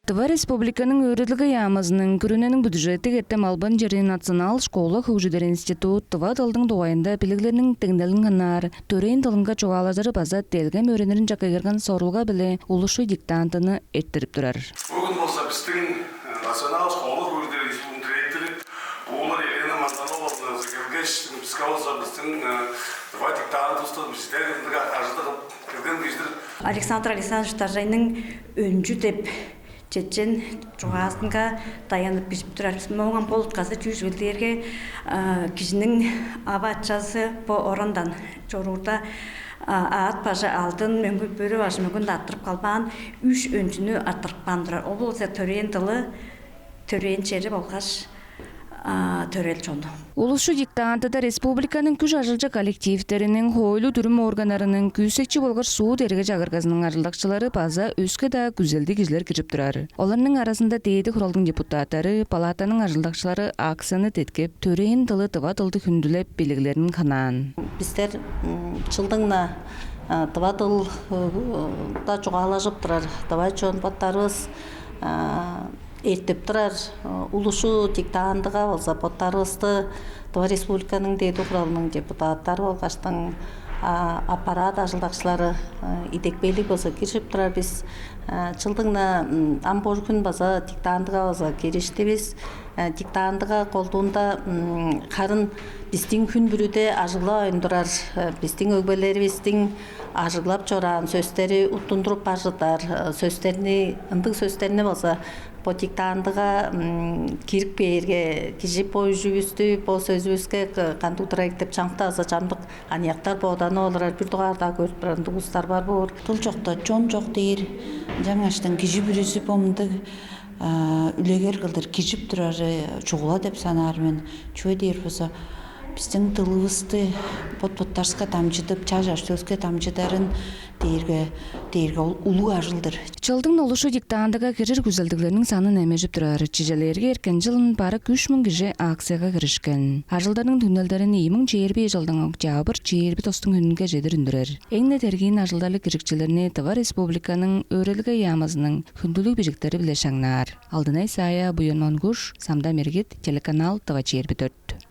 Тыва республиканың өрөдлігі ямазының күрінінің бюджеті кеттем албан жері национал школа хужидер институт тыва тылдың дуайында біліглерінің теңделін ғанар, төрейін тылынға чоғалазары база телгем өренерін жақайырған сорылға біле улушу диктантыны еттіріп тұрар. Бүгін болса біздің национал школа хужидер институтын директоры олар Елена Мантановна Закергеш психолоза біздің тыва диктанты ұстады біздердің ажылдығып кірген кездер. Александр Александрович Таржайның өнжі деп Чечен жоғасынға таянып бізіп тұрар. Мауған полыткасы жүзгілдерге кішінің абатшасы по орандан жорурда аат пажы алдын мүмкін бөрі башы мүмкін аттырып қалбаған үш өнжіні аттырып бандырар. Ол болса төрен тылы, төрен чері болғаш төрел жону. Улушу диктантыда республиканың күш ажылжы коллективтерінің хойлу түрім органарының күйсекчі болғыр суд ерге жағырғазының ажылдақшылары база өскі да күзелді кізлер кіріп тұрар. Оларның арасында дейді құралдың депутаттары, палатаның ажылдақшылары аксаны теткеп, төрейін тылы тыва тылды күнділеп белгілерінің қанан. Біздер жылдыңна тыва тыл да жоғалажып тұрар. Тыва чон баттарыз ертіп тұрар. Улушу диктантыға болса баттарызды Тыва республиканың дейді құралының депутаттары болғаштың аппарат ажылдақшылары идекпейлік болса кешіп тұрар. Біз жылдыңна амбор күн база диктантыға болса керешті біз. Диктантыға қолдуында қарын біздің күн бүріде ажыла ойындырар. Біздің өгбелері біздің ажылап жоран сөздері ұттындырып бажыдар. Үндік сөздеріне болса по диктантыға кирік берге кежіп бой жүгісті, по сөзбізге қанды ұтырайық деп чаңқта аза жамдық анияқтар боғданы оларар бір дұғарда көріп бірінді ұстар бар болыр. Тұл жоқта чон жоқ дейір, жаңаштың кежі бүрісі помды үлегер қылдыр кежіп тұрары чуғыла деп санарымен чөй дейір болса біздің тылыбызды бот-боттарсқа тамжыдып, чаж-аштөзге тамжыдарын дейірге улу ажылдыр. Чылдың олушу диктантыға кірір күзелдіглерінің санын әмежіп тұрар. Чижелерге еркен жылын бары 3000 кіже акцияға кірішкен. Ажылдарының түнелдерін 2020 жылдың октябр 20 тостың үнінге жедір үндірер. Әңне тергейін ажылдарлы кірікчелеріне Тыва республиканың өрелігі ямазының хүнділік бежіктері білешаңнар. Алдынай Сая, Буян Монгуш, Самда Мергит, телеканал Тыва 24.